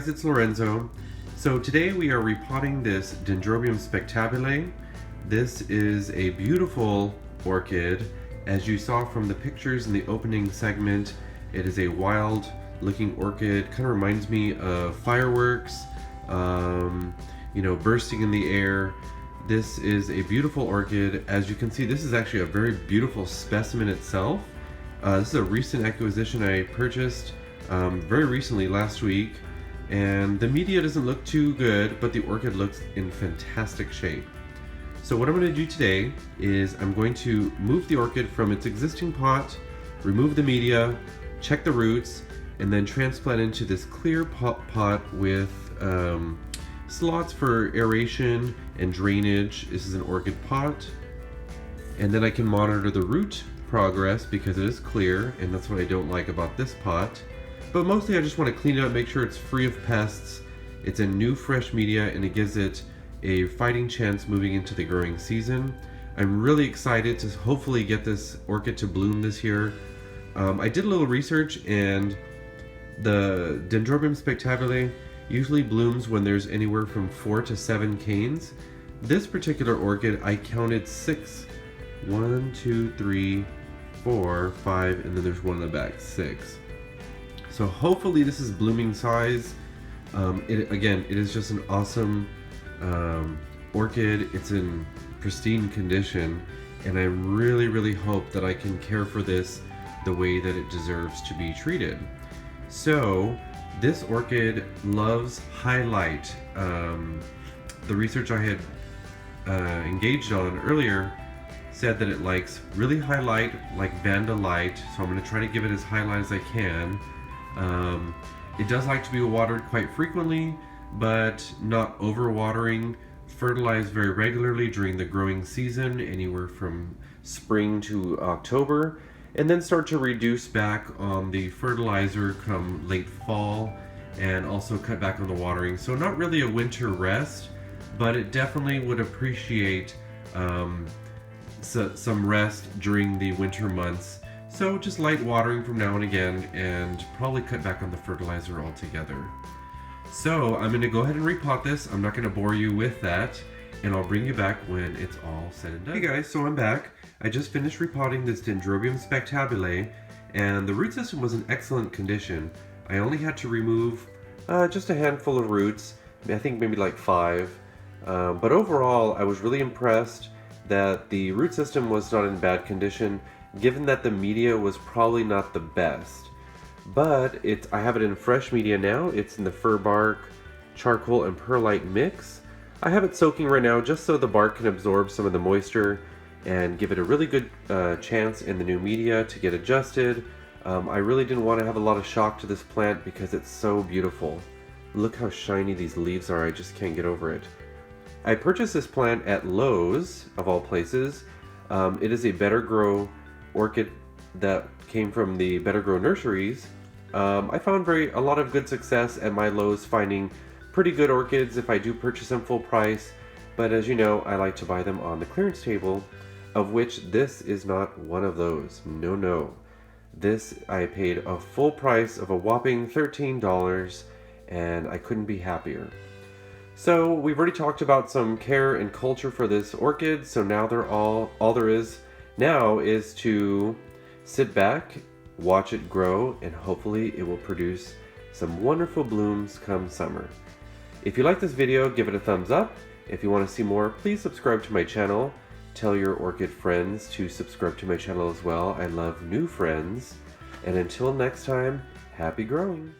guys, it's Lorenzo. So today we are repotting this Dendrobium Spectabile. This is a beautiful orchid. As you saw from the pictures in the opening segment, it is a wild looking orchid. Kind of reminds me of fireworks, bursting in the air. This is a beautiful orchid. As you can see, this is actually a very beautiful specimen itself. This is a recent acquisition I purchased very recently, last week, and the media doesn't look too good, but the orchid looks in fantastic shape. So what I'm going to do today is I'm going to move the orchid from its existing pot, remove the media, check the roots, and then transplant into this clear pot with slots for aeration and drainage. This is an orchid pot, and then I can monitor the root progress because it is clear, and that's what I don't like about this pot. But mostly I just want to clean it up, make sure it's free of pests, it's in new fresh media, and it gives it a fighting chance moving into the growing season. I'm really excited to hopefully get this orchid to bloom this year. I did a little research, and the Dendrobium Spectabile usually blooms when there's anywhere from 4 to 7 canes. This particular orchid, I counted 6. 1, 2, 3, 4, 5, and then there's one in the back, 6. So hopefully this is blooming size. It is just an awesome orchid. It's in pristine condition, and I really hope that I can care for this the way that it deserves to be treated. So this orchid loves high light. The research I had engaged on earlier said that it likes really high light, like Vanda light, so I'm going to try to give it as high light as I can. It does like to be watered quite frequently, but not overwatering. Fertilized very regularly during the growing season, anywhere from spring to October, and then start to reduce back on the fertilizer come late fall, and also cut back on the watering. So not really a winter rest, but it definitely would appreciate some rest during the winter months. So just light watering from now and again, and probably cut back on the fertilizer altogether. So I'm going to go ahead and repot this. I'm not going to bore you with that, and I'll bring you back when it's all said and done. Hey guys, so I'm back. I just finished repotting this Dendrobium Spectabile, and the root system was in excellent condition. I only had to remove just a handful of roots, I think maybe like 5. But overall, I was really impressed that the root system was not in bad condition, given that the media was probably not the best. But I have it in fresh media now. It's in the fir bark, charcoal, and perlite mix. I have it soaking right now just so the bark can absorb some of the moisture and give it a really good chance in the new media to get adjusted. I really didn't want to have a lot of shock to this plant because it's so beautiful. Look how shiny these leaves are, I just can't get over it. I purchased this plant at Lowe's, of all places. It is a Better Grow orchid that came from the Better Grow nurseries. I found a lot of good success at my Lowe's finding pretty good orchids if I do purchase them full price, but as you know, I like to buy them on the clearance table, of which this is not one of those. No. This I paid a full price of a whopping $13, and I couldn't be happier. So we've already talked about some care and culture for this orchid, so now all there is now is to sit back, watch it grow, and hopefully it will produce some wonderful blooms come summer. If you like this video, give it a thumbs up. If you want to see more, please subscribe to my channel. Tell your orchid friends to subscribe to my channel as well. I love new friends. And until next time, happy growing!